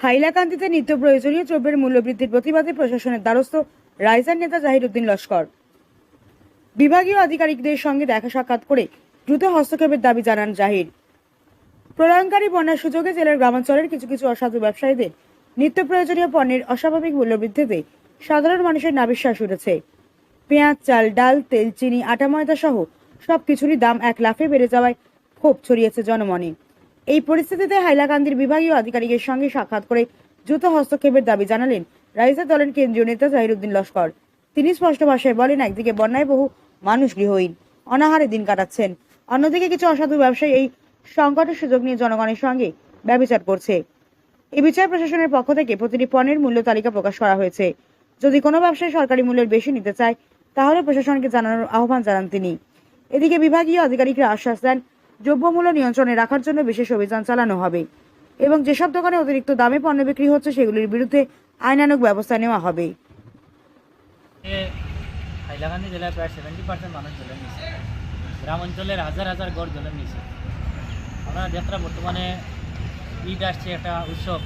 হাইলাকান্দিতে নিত্য প্রয়োজনীয় দ্রব্যের মূল্যবৃদ্ধির প্রতিবাদে প্রশাসনের দ্বারস্থ রাইজার নেতা জাহির উদ্দিন লস্কর। বিভাগীয় আধিকারিকদের সঙ্গে দেখা সাক্ষাৎ করে দ্রুত হস্তক্ষেপের দাবি জানান জাহির। প্রলয়ঙ্কারী বন্যার সুযোগে জেলার গ্রামাঞ্চলের কিছু কিছু অসাধু ব্যবসায়ীদের নিত্য প্রয়োজনীয় পণ্যের অস্বাভাবিক মূল্যবৃদ্ধিতে সাধারণ মানুষের নাভিশ্বাস উঠেছে। পেঁয়াজ, চাল, ডাল, তেল, চিনি, আটা, ময়দা সহ সবকিছুরই দাম এক লাফে বেড়ে যাওয়ায় ক্ষোভ ছড়িয়েছে জনমনে। এই পরিস্থিতিতে হাইলাকান্দির বিভাগীয় আধিকারিকের সঙ্গে সাক্ষাৎ করে দ্রুত হস্তক্ষেপের দাবি জানালেন রাইজার দলের কেন্দ্রীয় নেতা জাহির উদ্দিন লস্কর। তিনি স্পষ্ট ভাষায় বলেন, একদিকে বন্যায় বহু মানুষ গৃহহীন, অনাহারে দিন কাটাচ্ছেন, অন্যদিকে কিছু অসাধু ব্যবসায়ী এই সংকটের সুযোগ নিয়ে জনগণের সঙ্গে ব্যভিচার করছে। এই বিচার প্রশাসনের পক্ষ থেকে প্রতিটি পণ্যের মূল্য তালিকা প্রকাশ করা হয়েছে। যদি কোনো ব্যবসায়ী সরকারি মূল্যের বেশি নিতে চায় তাহলে প্রশাসনকে জানানোর আহ্বান জানান তিনি। এদিকে বিভাগীয় আধিকারিকরা আশ্বাস দেন, দ্রব্যমূল্য নিয়ন্ত্রণে রাখার জন্য বিশেষ অভিযান চালানো হবে এবং যেসব দোকানে অতিরিক্ত দামে পণ্য বিক্রি হচ্ছে সেগুলির বিরুদ্ধে আইনানুগ ব্যবস্থা নেওয়া হবে। হাইলাকান্দি জেলায় প্রায় 70% মানুষ জলের নিচে, গ্রাম অঞ্চলের হাজার হাজার গড় জলের নিচে। আমরা দেখলাম বর্তমানে ঈদ আসছে, একটা উৎসব,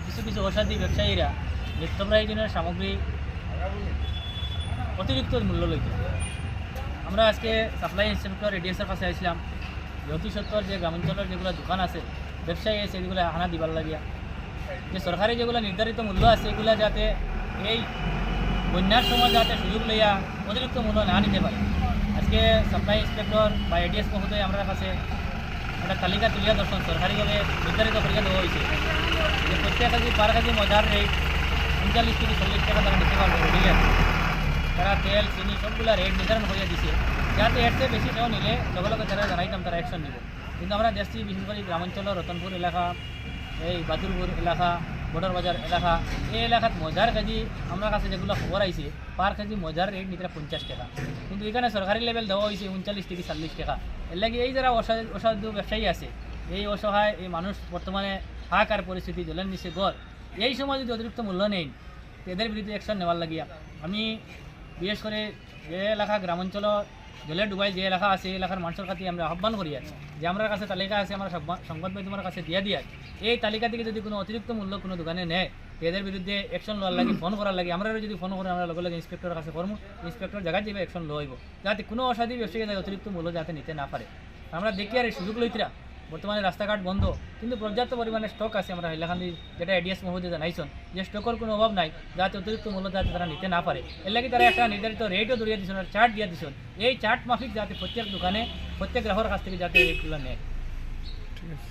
কিছু কিছু অসাধু ব্যবসায়ীরা নিত্য প্রয়োজনীয় সামগ্রী অতিরিক্ত মূল্য লইতে। আমরা আজকে সাপ্লাই ইন্সপেক্টর এডিএসের কাছে আসলাম যে অতি সত্তর যে গ্রামাঞ্চলের যেগুলো দোকান আছে, ব্যবসায়ী আছে, এগুলো হানা দিবার লাগিয়া যে সরকারি যেগুলো নির্ধারিত মূল্য আছে এগুলো যাতে এই বন্যার সময় যাতে সুযোগ লইয়া অতিরিক্ত মূল্য না নিতে পারে। আজকে সাপ্লাই ইন্সপেক্টর বা এডিএস মহোদয় আমরা কাছে একটা তালিকা তুলিয়া দর্শন সরকারিভাবে নির্ধারিত করিয়া দেওয়া হয়েছে যে প্রত্যেক কেজি পার কেজি মজার রেট 39 থেকে 40 টাকা তারা নিতে পারবে। বুঝলেন, তারা তেল, চিনি সবগুলা রেট নির্ধারণ করিয়া দিছে, যাতে এর চেয়ে বেশি কেউ নিলে লগে লগে তারা জানাইতাম তারা অ্যাকশন নিব। কিন্তু আমরা দেখছি বিশেষ করে গ্রামাঞ্চলের রতনপুর এলাকা, এই বাদুরপুর এলাকা, বর্ডার বাজার এলাকা, এই এলাকাত মজার কেজি আমরা কাছে যেগুলো খবর আইছে পার কেজি মজার রেট নিতে 50 টাকা, কিন্তু এখানে সরকারি লেভেল দেওয়া হয়েছে 39 থেকে 40 টাকা। এর লাগে এই যারা অসাধু ব্যবসায়ী আছে, এই অসহায় এই মানুষ বর্তমানে হাহাকার পরিস্থিতি, জলের নিচে গড়, এই সময় যদি অতিরিক্ত মূল্য নেই এদের বিরুদ্ধে অ্যাকশন নেওয়ার লাগিয়া আমি বিশেষ করে যে এলাকা গ্রামাঞ্চল জলের ডুবাই যে এলাকা আছে এই এলাকার মানুষের কাছে আমরা আহ্বান করি আছি যে আমার কাছে তালিকা আছে, আমরা সংবাদ মাধ্যমের কাছে দিয়ে দিয়ে এই তালিকা থেকে যদি কোনো অতিরিক্ত মূল্য কোনো দোকানে নেয় এদের বিরুদ্ধে অ্যাকশন লওয়ার লাগে, ফোন করার লাগে। আমরা যদি ফোন করি আমরা লগে লগে ইন্সপেক্টরের কাছে করবো, ইন্সপেক্টর জায়গায় যাবে অ্যাকশন লইব, যাতে কোনো অসাধু ব্যবসায়ী অতিরিক্ত মূল্য যাতে নিতে না পারে। আমরা দেখি আর এই সুযোগ লইতরা বর্তমানে রাস্তাঘাট বন্ধ, কিন্তু পর্যাপ্ত পরিমাণে স্টক আছে। আমরা হাইলাকান্দি যেটা এডিএস মহোদয় জানাইছেন যে স্টকের কোনো অভাব নাই, যাতে অতিরিক্ত মূল্য যাতে তারা নিতে না পারে। এর লাগে তারা একটা নির্ধারিত রেটও ধরিয়ে দিচ্ছেন, চার্ট দিয়ে দিচ্ছেন, এই চার্ট মাফিক যাতে প্রত্যেক দোকানে প্রত্যেক গ্রাহকের কাছ থেকে যাতে রেটগুলো নেয়। ঠিক আছে।